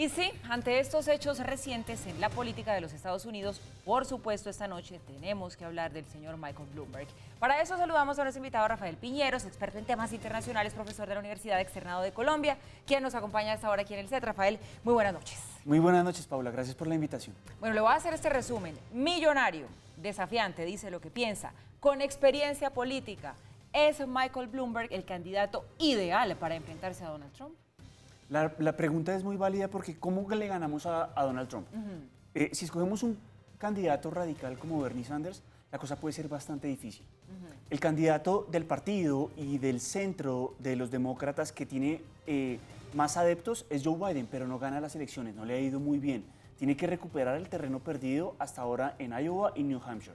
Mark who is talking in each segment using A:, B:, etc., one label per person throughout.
A: Y sí, ante estos hechos recientes en la política de los Estados Unidos, por supuesto, esta noche tenemos que hablar del señor Michael Bloomberg. Para eso saludamos a nuestro invitado Rafael Piñeros, experto en temas internacionales, profesor de la Universidad Externado de Colombia, quien nos acompaña hasta ahora aquí en el set. Rafael, muy buenas noches.
B: Muy buenas noches, Paula. Gracias por la invitación.
A: Bueno, le voy a hacer este resumen. Millonario, desafiante, dice lo que piensa, con experiencia política. ¿Es Michael Bloomberg el candidato ideal para enfrentarse a Donald Trump?
B: La pregunta es muy válida porque ¿cómo le ganamos a Donald Trump? Si escogemos un candidato radical como Bernie Sanders, la cosa puede ser bastante difícil. El candidato del partido y del centro de los demócratas que tiene más adeptos es Joe Biden, pero no gana las elecciones, no le ha ido muy bien. Tiene que recuperar el terreno perdido hasta ahora en Iowa y New Hampshire.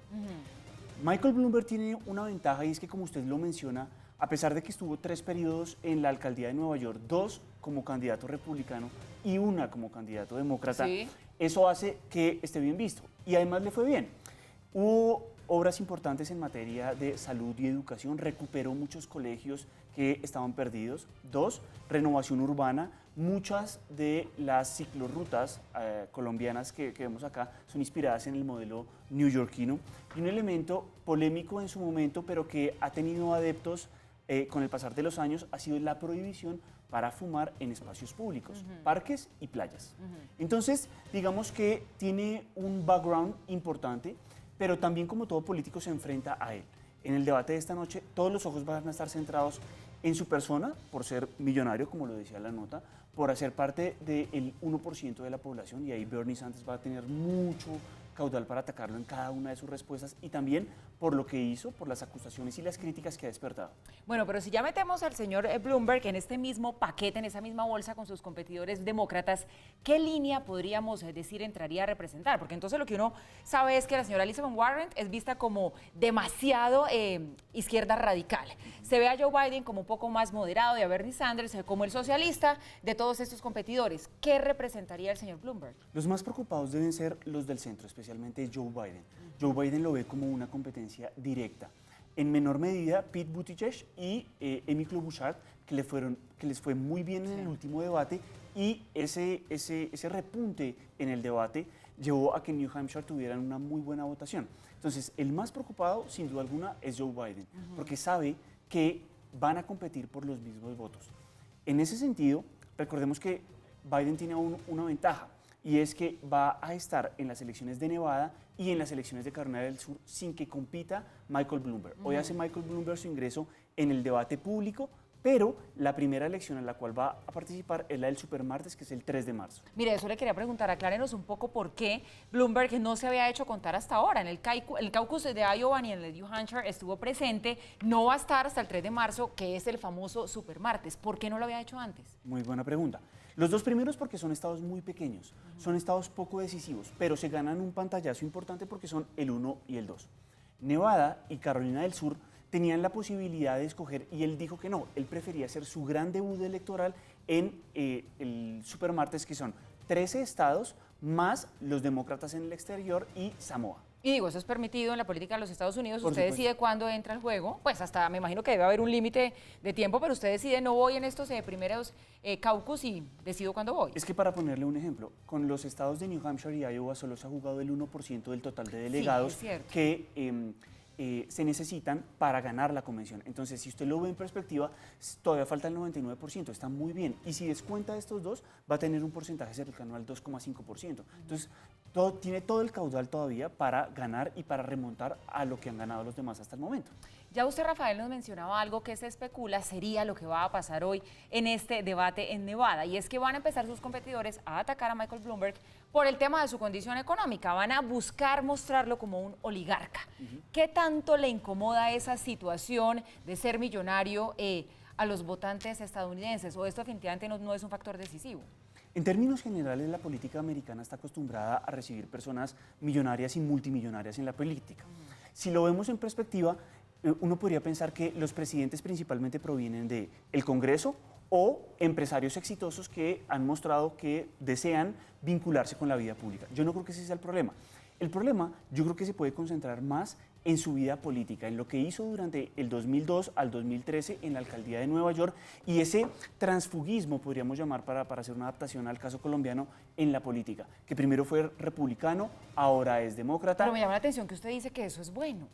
B: Michael Bloomberg tiene una ventaja y es que, como usted lo menciona, a pesar de que estuvo 3 periodos en la alcaldía de Nueva York, 2 como candidato republicano y 1 como candidato demócrata,
A: sí,
B: eso hace que esté bien visto. Y además le fue bien. Hubo obras importantes en materia de salud y educación, recuperó muchos colegios que estaban perdidos. 2, renovación urbana. Muchas de las ciclorrutas colombianas que vemos acá son inspiradas en el modelo neoyorquino. Y un elemento polémico en su momento, pero que ha tenido adeptos con el pasar de los años, ha sido la prohibición para fumar en espacios públicos, parques y playas. Entonces, digamos que tiene un background importante, pero también, como todo político, se enfrenta a él. En el debate de esta noche, todos los ojos van a estar centrados en su persona, por ser millonario, como lo decía la nota, por hacer parte del 1% de la población, y ahí Bernie Sanders va a tener mucho caudal para atacarlo en cada una de sus respuestas, y también por lo que hizo, por las acusaciones y las críticas que ha despertado.
A: Bueno, pero si ya metemos al señor Bloomberg en este mismo paquete, en esa misma bolsa con sus competidores demócratas, ¿qué línea podríamos decir entraría a representar? Porque entonces lo que uno sabe es que la señora Elizabeth Warren es vista como demasiado izquierda radical. Se ve a Joe Biden como un poco más moderado y a Bernie Sanders como el socialista de todos estos competidores. ¿Qué representaría el señor Bloomberg?
B: Los más preocupados deben ser los del centro, especialmente Joe Biden. Joe Biden lo ve como una competencia directa. En menor medida, Pete Buttigieg y Amy Klobuchar, que les fue muy bien en el último debate, y ese repunte en el debate llevó a que en New Hampshire tuvieran una muy buena votación. Entonces, el más preocupado, sin duda alguna, es Joe Biden, porque sabe que van a competir por los mismos votos. En ese sentido, recordemos que Biden tiene una ventaja, y es que va a estar en las elecciones de Nevada y en las elecciones de Carolina del Sur sin que compita Michael Bloomberg. Hoy hace Michael Bloomberg su ingreso en el debate público, pero la primera elección en la cual va a participar es la del supermartes, que es el 3 de marzo.
A: Mire, eso le quería preguntar, aclárenos un poco por qué Bloomberg no se había hecho contar hasta ahora. En el caucus de Iowa ni en el de New Hampshire estuvo presente, no va a estar hasta el 3 de marzo, que es el famoso supermartes. ¿Por qué no lo había hecho antes?
B: Muy buena pregunta. Los 2 primeros porque son estados muy pequeños, son estados poco decisivos, pero se ganan un pantallazo importante porque son el 1 y el 2. Nevada y Carolina del Sur tenían la posibilidad de escoger y él dijo que no, él prefería hacer su gran debut electoral en el supermartes, que son 13 estados más los demócratas en el exterior y Samoa.
A: Y digo, eso es permitido en la política de los Estados Unidos,
B: Por
A: usted
B: supuesto.
A: decide cuándo entra al juego, pues hasta me imagino que debe haber un límite de tiempo, pero usted decide no voy en estos primeros caucus y decido cuándo voy.
B: Es que, para ponerle un ejemplo, con los estados de New Hampshire y Iowa solo se ha jugado el 1% del total de delegados
A: es cierto.
B: que se necesitan para ganar la convención. Entonces, si usted lo ve en perspectiva, todavía falta el 99%, está muy bien. Y si descuenta estos 2, va a tener un porcentaje cercano al 2,5%. Entonces, tiene todo el caudal todavía para ganar y para remontar a lo que han ganado los demás hasta el momento.
A: Ya usted, Rafael, nos mencionaba algo que se especula sería lo que va a pasar hoy en este debate en Nevada, y es que van a empezar sus competidores a atacar a Michael Bloomberg por el tema de su condición económica. Van a buscar mostrarlo como un oligarca. ¿Qué tanto le incomoda esa situación de ser millonario a los votantes estadounidenses? ¿O esto definitivamente no es un factor decisivo?
B: En términos generales, la política americana está acostumbrada a recibir personas millonarias y multimillonarias en la política. Si lo vemos en perspectiva, uno podría pensar que los presidentes principalmente provienen del Congreso o empresarios exitosos que han mostrado que desean vincularse con la vida pública. Yo no creo que ese sea el problema. El problema yo creo que se puede concentrar más en su vida política, en lo que hizo durante el 2002 al 2013 en la alcaldía de Nueva York y ese transfugismo, podríamos llamar para hacer una adaptación al caso colombiano en la política, que primero fue republicano, ahora es demócrata.
A: Pero me llama la atención que usted dice que eso es bueno.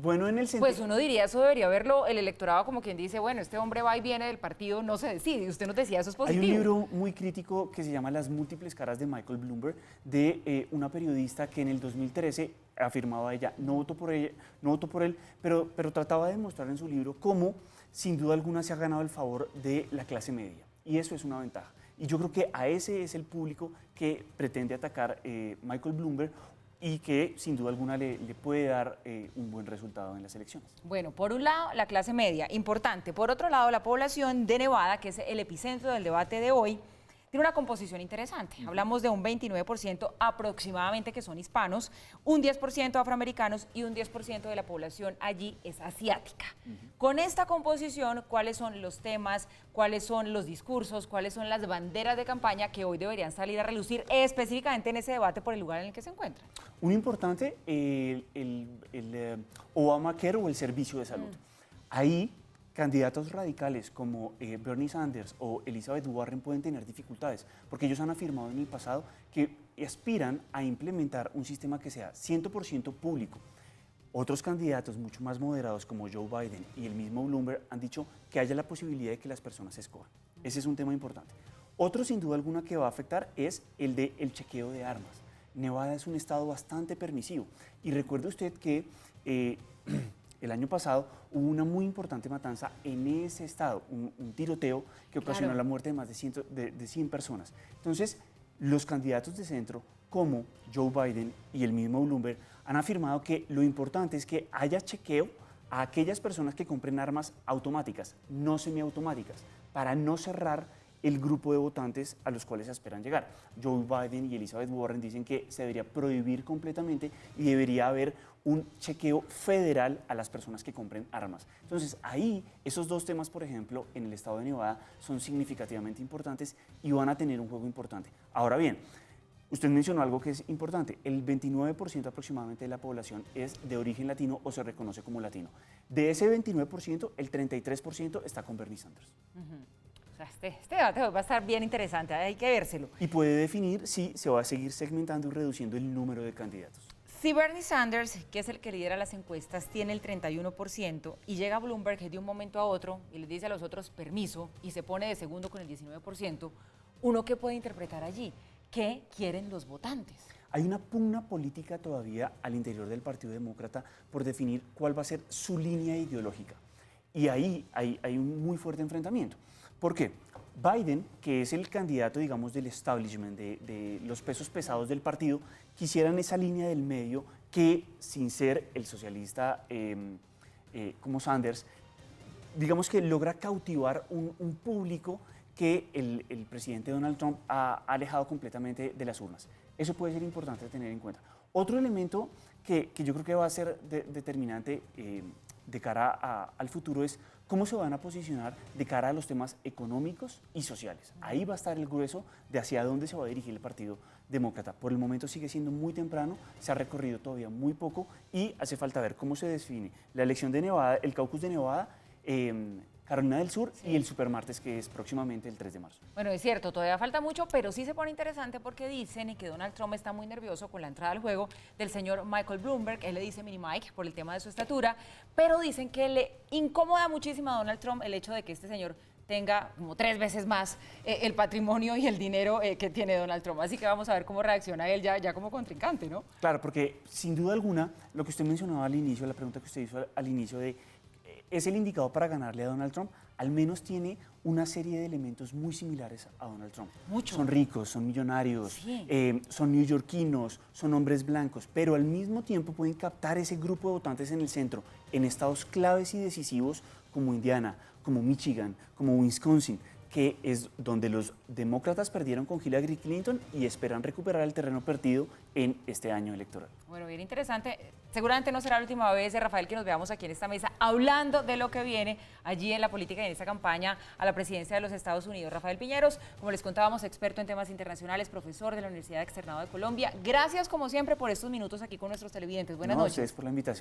B: Bueno, en el sentido...
A: Pues uno diría, eso debería verlo el electorado como quien dice, bueno, este hombre va y viene del partido, no se decide. Y usted nos decía, eso es positivo.
B: Hay un libro muy crítico que se llama Las múltiples caras de Michael Bloomberg, de una periodista que en el 2013 afirmaba ella, no voto por él, pero trataba de demostrar en su libro cómo, sin duda alguna, se ha ganado el favor de la clase media. Y eso es una ventaja. Y yo creo que a ese es el público que pretende atacar Michael Bloomberg y que sin duda alguna le puede dar un buen resultado en las elecciones.
A: Bueno, por un lado, la clase media, importante. Por otro lado, la población de Nevada, que es el epicentro del debate de hoy, tiene una composición interesante. Hablamos de un 29% aproximadamente que son hispanos, un 10% afroamericanos y un 10% de la población allí es asiática. Con esta composición, ¿cuáles son los temas, cuáles son los discursos, cuáles son las banderas de campaña que hoy deberían salir a relucir específicamente en ese debate por el lugar en el que se encuentran?
B: Un importante, Obamacare o el servicio de salud. Ahí candidatos radicales como Bernie Sanders o Elizabeth Warren pueden tener dificultades, porque ellos han afirmado en el pasado que aspiran a implementar un sistema que sea 100% público. Otros candidatos mucho más moderados como Joe Biden y el mismo Bloomberg han dicho que haya la posibilidad de que las personas escojan. Ese es un tema importante. Otro, sin duda alguna, que va a afectar es el del chequeo de armas. Nevada es un estado bastante permisivo y recuerde usted que el año pasado hubo una muy importante matanza en ese estado, un tiroteo que ocasionó la muerte de más de 100 personas. Entonces, los candidatos de centro, como Joe Biden y el mismo Bloomberg, han afirmado que lo importante es que haya chequeo a aquellas personas que compren armas automáticas, no semiautomáticas, para no cerrar el grupo de votantes a los cuales esperan llegar. Joe Biden y Elizabeth Warren dicen que se debería prohibir completamente y debería haber un chequeo federal a las personas que compren armas. Entonces, ahí, esos dos temas, por ejemplo, en el estado de Nevada, son significativamente importantes y van a tener un juego importante. Ahora bien, usted mencionó algo que es importante, el 29% aproximadamente de la población es de origen latino o se reconoce como latino. De ese 29%, el 33% está con Bernie Sanders.
A: O sea, este debate va a estar bien interesante, hay que vérselo.
B: Y puede definir si se va a seguir segmentando y reduciendo el número de candidatos.
A: Si Bernie Sanders, que es el que lidera las encuestas, tiene el 31% y llega Bloomberg de un momento a otro y les dice a los otros permiso y se pone de segundo con el 19%, ¿uno qué puede interpretar allí? ¿Qué quieren los votantes?
B: Hay una pugna política todavía al interior del Partido Demócrata por definir cuál va a ser su línea ideológica. Y ahí hay un muy fuerte enfrentamiento. ¿Por qué? Biden, que es el candidato, digamos, del establishment, de los pesos pesados del partido, quisieran esa línea del medio que, sin ser el socialista como Sanders, digamos que logra cautivar un público que el presidente Donald Trump ha alejado completamente de las urnas. Eso puede ser importante tener en cuenta. Otro elemento que yo creo que va a ser determinante de cara al futuro es cómo se van a posicionar de cara a los temas económicos y sociales. Ahí va a estar el grueso de hacia dónde se va a dirigir el Partido Demócrata. Por el momento sigue siendo muy temprano, se ha recorrido todavía muy poco y hace falta ver cómo se define la elección de Nevada, el caucus de Nevada, Carolina del Sur y el supermartes que es próximamente el 3 de marzo.
A: Bueno, es cierto, todavía falta mucho, pero sí se pone interesante porque dicen que Donald Trump está muy nervioso con la entrada al juego del señor Michael Bloomberg, él le dice Mini Mike por el tema de su estatura, pero dicen que le incomoda muchísimo a Donald Trump el hecho de que este señor tenga como 3 veces más el patrimonio y el dinero que tiene Donald Trump. Así que vamos a ver cómo reacciona él ya como contrincante, ¿no?
B: Claro, porque sin duda alguna, lo que usted mencionaba al inicio, la pregunta que usted hizo al inicio de ¿es el indicado para ganarle a Donald Trump? Al menos tiene una serie de elementos muy similares a Donald Trump.
A: Mucho.
B: Son ricos, son millonarios,
A: sí.
B: Son neoyorquinos, son hombres blancos, pero al mismo tiempo pueden captar ese grupo de votantes en el centro, en estados claves y decisivos como Indiana, como Michigan, como Wisconsin, que es donde los demócratas perdieron con Hillary Clinton y esperan recuperar el terreno perdido en este año electoral.
A: Bueno, bien interesante. Seguramente no será la última vez, Rafael, que nos veamos aquí en esta mesa hablando de lo que viene allí en la política y en esta campaña a la presidencia de los Estados Unidos. Rafael Piñeros, como les contábamos, experto en temas internacionales, profesor de la Universidad Externado de Colombia. Gracias, como siempre, por estos minutos aquí con nuestros televidentes. Buenas noches.
B: Gracias por la invitación.